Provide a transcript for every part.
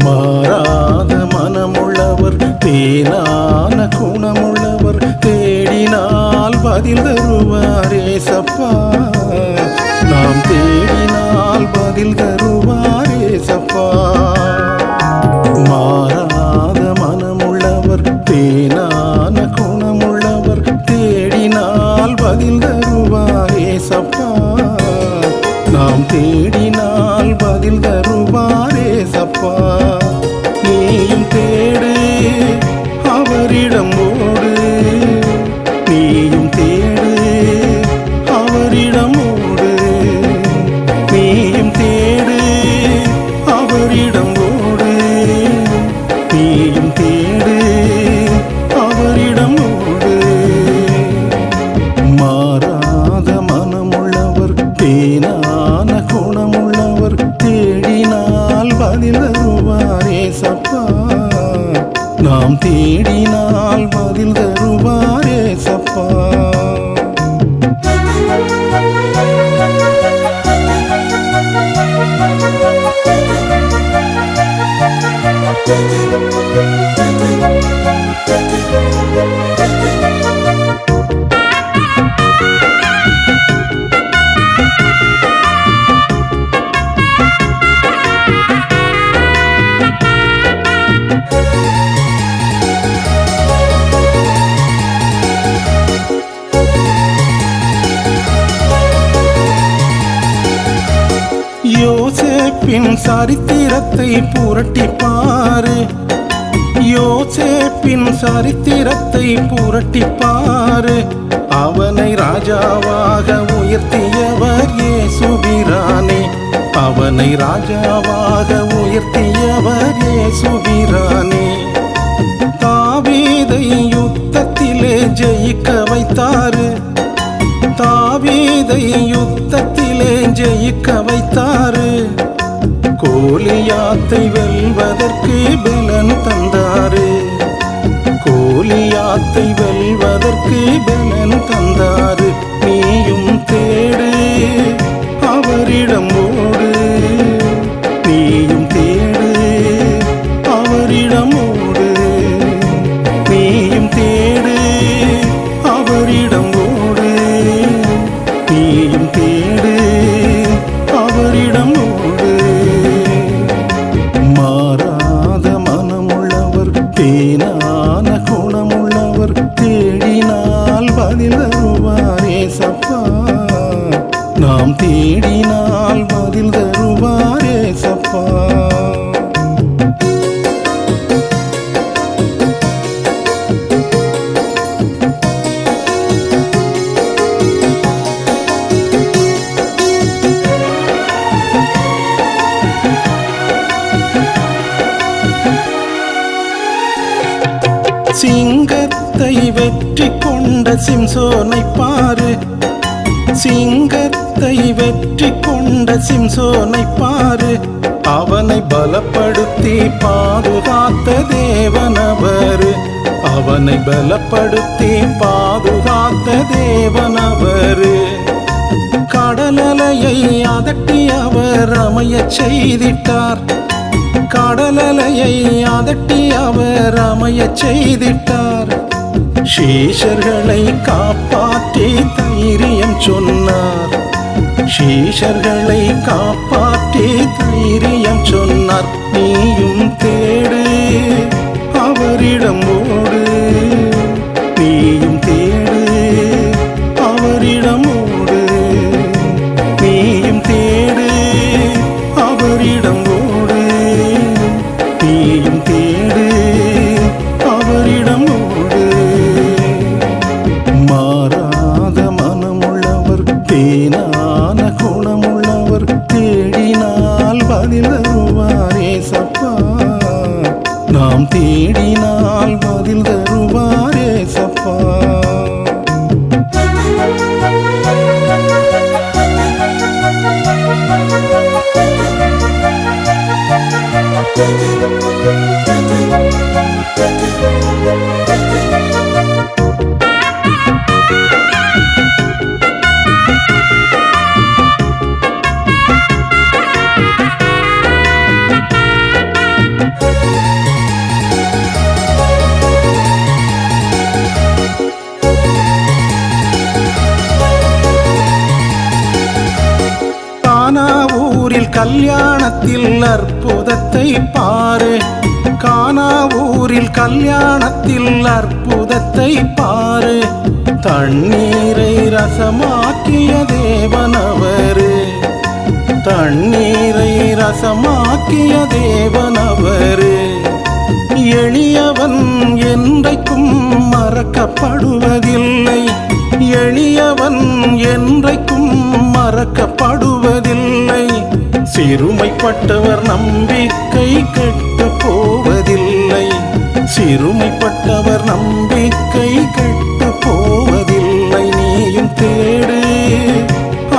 மாறாத மனமுள்ளவர், தேனான குணமுள்ளவர், தேடினால் பதில் தருவார் ஏசப்பா. நாம் தேடினால் பதில் தருவார் ஏசப்பா. மாறாத மனமுள்ளவர், தேனான குணமுள்ளவர், தேடினால் பதில் தருவார் ஏசப்பா. நாம் தேடினால் பதில் தருவார் ஏசப்பா. நீயும் தேடு, அவரிடம் ஓடு. நீயும் தேடு, அவரிடம் ஓடு. நீயும் தேடு, அவரிடம் ஓடு. நீயும் தேடு, அவரிடம் ஓடு. மாறாத மனமுள்ளவர், தேனான குணமுள்ளவர், தேடினால் பதில் தருவார் ஏசப்பா. நாம் தேடினால் பதில் தருவார் ஏசப்பா. யோசேப்பின் சரித்திரத்தை புரட்டிப்பாரு. யோசேப்பின் சரித்திரத்தை புரட்டிப்பாரு. அவனை ராஜாவாக உயர்த்தியவர் இயேசுபிரானே. அவனை ராஜாவாக உயர்த்தியவர் இயேசுபிரானே. தாவீதை யுத்தத்திலே ஜெயிக்க வைத்தாரு. தாவீதை யுத்தத்திலே ஜெயிக்க வைத்தாரு. கோலியாத்தை வெல்வதற்கு பலன் தந்தாரு. கோலியாத்தை வெல்வதற்கு பலன் தந்தாரு. நீயும் தேடு, அவரிடம் ஓடு. நீயும் தேடு, அவரிடம் ஓடு. நீயும் தேடு, அவரிடம் ஓடு. நீயும் தேடு, அவரிடம் ஓடு. மாறாத மனமுள்ளவர், தேனான குணமுள்ளவர், தேடினால் பதில் தருவார் ஏசப்பா. நாம் தேடினால் பதில் தருவார் ஏசப்பா. சிங்கத்தை வெற்றி கொண்ட சிம்சோனை பாரு. சிங்கத்தை வெற்றி கொண்ட சிம்சோனை பாரு. அவனை பலப்படுத்தி பாதுகாத்த தேவனவர். அவனை பலப்படுத்தி பாதுகாத்த தேவனவர். கடலலையை அதட்டி அவர் அமையச் செய்திட்டார். கடலலையை அதட்டி அவர் அமையச் செய்திட்டார். சீஷர்களை காப்பாற்றி தைரியம் சொன்னார். சீஷர்களை காப்பாற்றி தைரியம் சொன்னார். நீயும் தேடு, அவரிடம் ஓடு. நீயும் தேடு, அவரிடம் ஓடு. நீயும் தேடு, அவரிடம் ஓடு. நீயும் தேடு, அவரிடம் ஓடு. மாறாத மனமுள்ளவர், தேனான குணமுள்ளவர், தேடினால் கல்யாணத்தில் அற்புதத்தை பாரு, கானா ஊரில் கல்யாணத்தில் அற்புதத்தை பாரு. தண்ணீரை ரசமாக்கிய தேவனவரு, தண்ணீரை ரசமாக்கிய தேவனவரு. எளியவன் என்றைக்கும் மறக்கப்படுவதில்லை, எளியவன் என்றைக்கும் மறக்கப்படுவதில்லை. சிறுமைப்பட்டவர் நம்பிக்கை கெட்டு போவதில்லை, சிறுமைப்பட்டவர் நம்பிக்கை கெட்டு போவதில்லை. நீயும் தேடு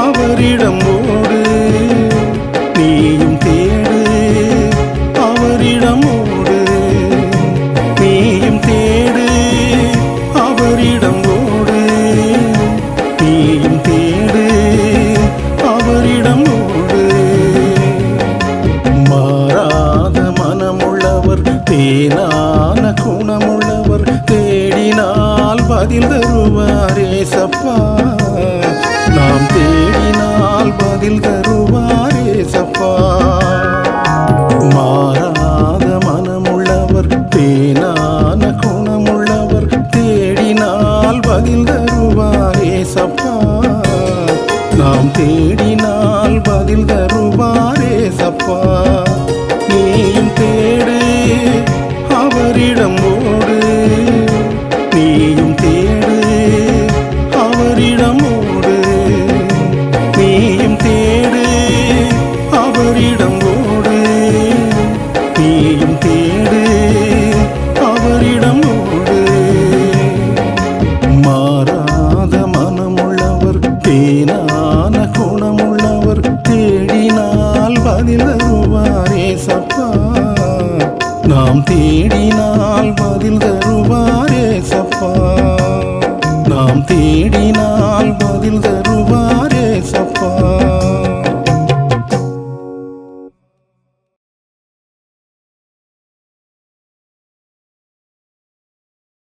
அவரிடம் ஓடு, நீயும் தேடு அவரிடம் ஓடு, நீயும் தேடு அவரிடம் ஓடு, நீயும் தேடு அவரிடம் ஓடு. மாறாத மனமுள்ளவர், தேனான குணமுள்ளவர், தேடினால் பதில் தருவார் ஏசப்பா, நாம் தேடினால் பதில் தருவார் ஏசப்பா. மாறாத மனமுள்ளவர், தேனான குணமுள்ளவர், தேடினால் பதில் தருவார் ஏசப்பா, நாம் தேடினால் பதில் தருவார் ஏசப்பா. நீயும் தேடு அவரிடம் ஓடு,